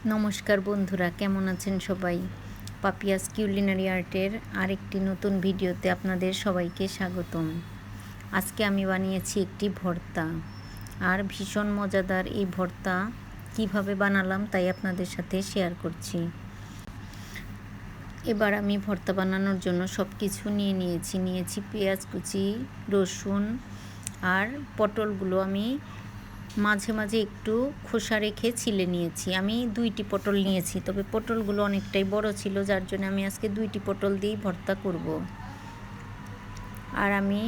নমস্কার বন্ধুরা, কেমন আছেন সবাই? পাপিয়াস কিউলিনারি আর্টের আরেকটি নতুন ভিডিওতে আপনাদের সবাইকে স্বাগতম। আজকে আমি বানিয়েছি একটি ভর্তা, আর ভীষণ মজাদার এই ভর্তা কিভাবে বানালাম তাই আপনাদের সাথে শেয়ার করছি। এবার আমি ভর্তা বানানোর জন্য সব কিছু নিয়েছি পেঁয়াজ কুচি, রসুন আর পটলগুলো আমি মাঝে মাঝে একটু খোসা রেখে ছিলে নিয়েছি। আমি 2টি পটল নিয়েছি, তবে পটলগুলো অনেকটাই বড় ছিল, যার জন্য আমি আজকে 2টি পটল দিয়েই ভর্তা করব। আর আমি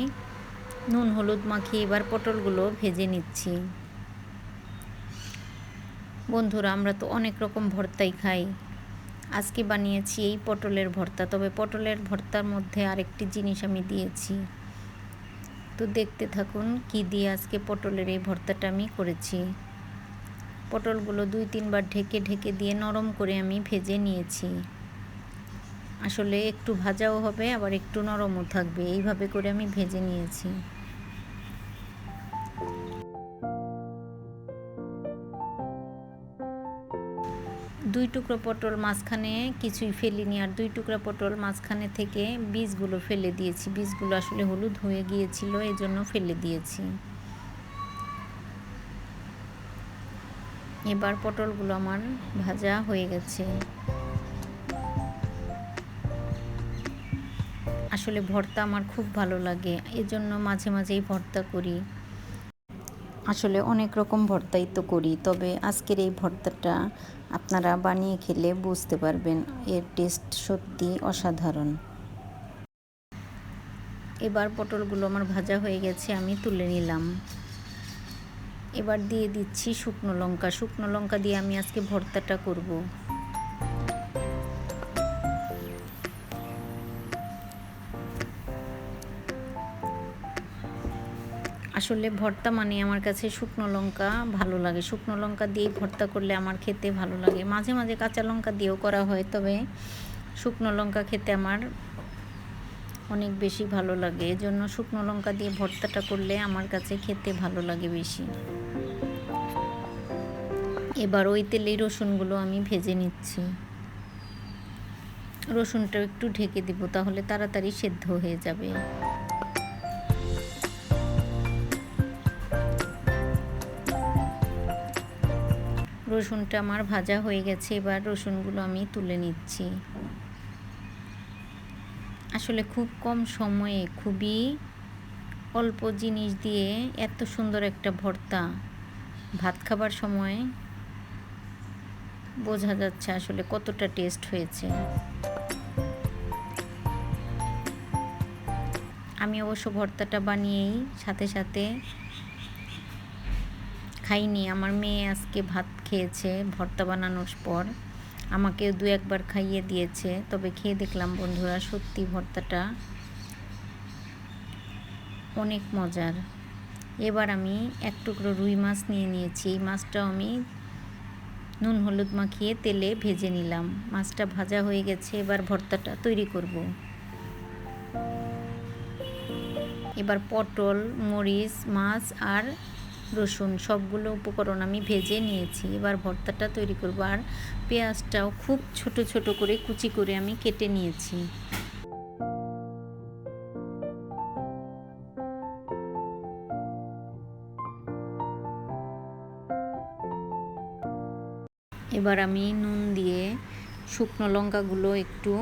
নুন হলুদ মাখিয়ে এবার পটলগুলো ভেজে নিচ্ছি। বন্ধুরা, আমরা তো অনেক রকম ভর্তাই খাই, আজকে বানিয়েছি এই পটলের ভর্তা। তবে পটলের ভর্তার মধ্যে আরেকটি জিনিস আমি দিয়েছি, তো দেখতে থাকুন কি দিয়ে আজকে পটলের এই ভর্তাটা আমি করেছি। পটলগুলো 2-3 বার ঢেকে ঢেকে দিয়ে নরম করে আমি ভেজে নিয়েছি। আসলে একটু ভাজাও হবে, আবার একটু নরমও থাকবে, এইভাবে করে আমি ভেজে নিয়েছি। দুই টুকরো পটল মাঝখানে কিছুই ফেলিনি, আর 2 টুকরা পটল মাঝখানে থেকে বীজগুলো ফেলে দিয়েছি। বীজগুলো আসলে হলুদ হয়ে গিয়েছিল, এই জন্য ফেলে দিয়েছি। এবার পটলগুলো আমার ভাজা হয়ে গেছে। আসলে ভর্তা আমার খুব ভালো লাগে, এজন্য মাঝে মাঝেই ভর্তা করি। আসলে অনেক রকম ভর্তাই তো করি, তবে আজকের এই ভর্তাটা আপনারা বানিয়ে খেলে বুঝতে পারবেন, এর টেস্ট সত্যি অসাধারণ। এবার পটলগুলো আমার ভাজা হয়ে গেছে, আমি তুলে নিলাম। এবার দিয়ে দিচ্ছি শুকনো লঙ্কা। শুকনো লঙ্কা দিয়ে আমি আজকে ভর্তাটা করব। আসলে ভর্তা মানে আমার কাছে শুকনো লঙ্কা ভালো লাগে। শুকনো লঙ্কা দিয়েই ভর্তা করলে আমার খেতে ভালো লাগে। মাঝে মাঝে কাঁচা লঙ্কা দিয়েও করা হয়, তবে শুকনো লঙ্কা খেতে আমার অনেক বেশি ভালো লাগে, এজন্য শুকনো লঙ্কা দিয়ে ভর্তাটা করলে আমার কাছে খেতে ভালো লাগে বেশি। এবার ওই তেলেই রসুনগুলো আমি ভেজে নিচ্ছি। রসুনটা একটু ঢেকে দিব, তাহলে তাড়াতাড়ি সেদ্ধ হয়ে যাবে। রসুনটা আমার ভাজা হয়ে গেছে, এবার রসুনগুলো আমি তুলে নিচ্ছি। আসলে খুব কম সময়ে খুবই অল্প জিনিস দিয়ে এত সুন্দর একটা ভর্তা ভাত খাবার সময় বোঝা যাচ্ছে আসলে কতটা টেস্ট হয়েছে। আমি অবশ্য ভর্তাটা বানিয়েই সাথে সাথে খাইনি, আমার মেয়ে আজকে ভাত খেয়েছে ভর্তা বানানোর পর, আমাকেও 2-1 বার খাইয়ে দিয়েছে। তবে খেয়ে দেখলাম বন্ধুরা, সত্যি ভর্তাটা অনেক মজার। এবার আমি 1 টুকরো রুই মাছ নিয়েছি। এই মাছটাও আমি নুন হলুদ মাখিয়ে তেলে ভেজে নিলাম। মাছটা ভাজা হয়ে গেছে, এবার ভর্তাটা তৈরি করব। এবার পটল, মরিচ, মাছ আর রসুন সবগুলো উপকরণ আমি ভেজে নিয়েছি। এবার ভর্তাটা তৈরি করব, আর পেঁয়াজটাও খুব ছোট ছোট করে কুচি করে আমি কেটে নিয়েছি। এবার আমি নুন দিয়ে শুকনো লঙ্কাগুলো একটু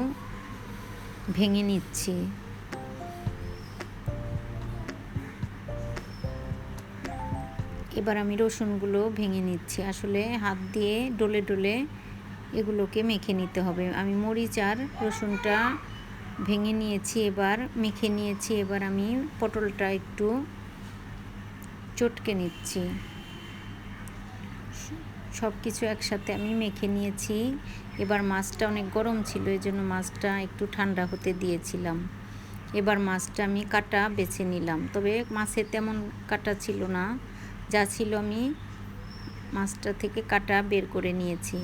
ভেঙে নিচ্ছি। এবার আমি রসুনগুলো ভেঙে নিচ্ছি। আসলে হাত দিয়ে ডলে ডলে এগুলোকে মেখে নিতে হবে। আমি মরিচ আর রসুনটা ভেঙে নিয়েছি, এবার মেখে নিয়েছি। এবার আমি পটলটা একটু চটকে নিচ্ছি। সব কিছু একসাথে আমি মেখে নিয়েছি। এবার মাছটা অনেক গরম ছিল, এই জন্য মাছটা একটু ঠান্ডা হতে দিয়েছিলাম। এবার মাছটা আমি কাটা বেছে নিলাম, তবে মাছে তেমন কাটা ছিল না, যা ছিল আমি মাছটা থেকে কাটা বের করে নিয়েছি।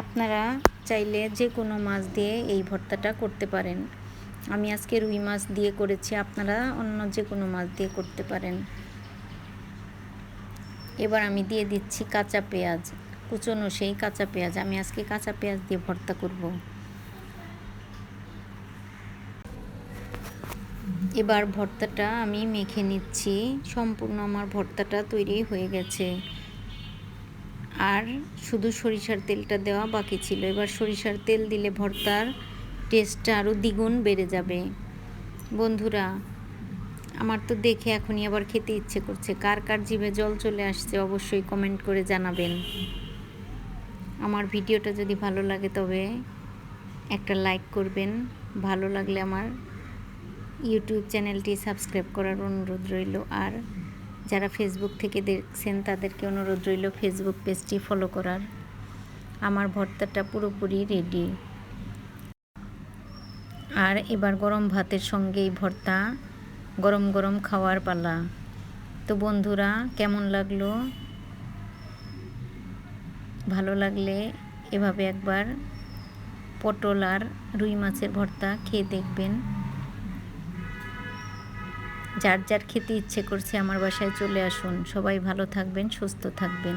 আপনারা চাইলে যে কোনো মাছ দিয়ে এই ভর্তাটা করতে পারেন, আমি আজকে রুই মাছ দিয়ে করেছি, আপনারা অন্য যে কোনো মাছ দিয়ে করতে পারেন। এবার আমি দিয়ে দিচ্ছি কাঁচা পেঁয়াজ, কুচনো সেই কাঁচা পেঁয়াজ। আমি আজকে কাঁচা পেঁয়াজ দিয়ে ভর্তা করব। এবার ভর্তাটা আমি মেখে নিচ্ছি। সম্পূর্ণ আমার ভর্তাটা তৈরি হয়ে গেছে, আর শুধু সরিষার তেলটা দেওয়া বাকি ছিল। এবার সরিষার তেল দিলে ভর্তার টেস্টটা আরও দ্বিগুণ বেড়ে যাবে। বন্ধুরা, আমার তো দেখে এখনই আবার খেতে ইচ্ছে করছে। কার কার জিভে জল চলে আসছে অবশ্যই কমেন্ট করে জানাবেন। আমার ভিডিওটা যদি ভালো লাগে তবে একটা লাইক করবেন। ভালো লাগলে আমার ইউটিউব চ্যানেলটি সাবস্ক্রাইব করার অনুরোধ রইল। আর যারা ফেসবুক থেকে দেখছেন তাদেরকে অনুরোধ রইল ফেসবুক পেজটি ফলো করার। আমার ভর্তাটা পুরোপুরি রেডি। আর এবার গরম ভাতের সঙ্গে এই ভর্তা গরম গরম খাওয়ার পালা। তো বন্ধুরা, কেমন লাগলো? ভালো লাগলে এভাবে একবার পটল আর রুই মাছের ভর্তা খেয়ে দেখবেন। যার যার খেতে ইচ্ছে করছে আমার বাসায় চলে আসুন। সবাই ভালো থাকবেন, সুস্থ থাকবেন।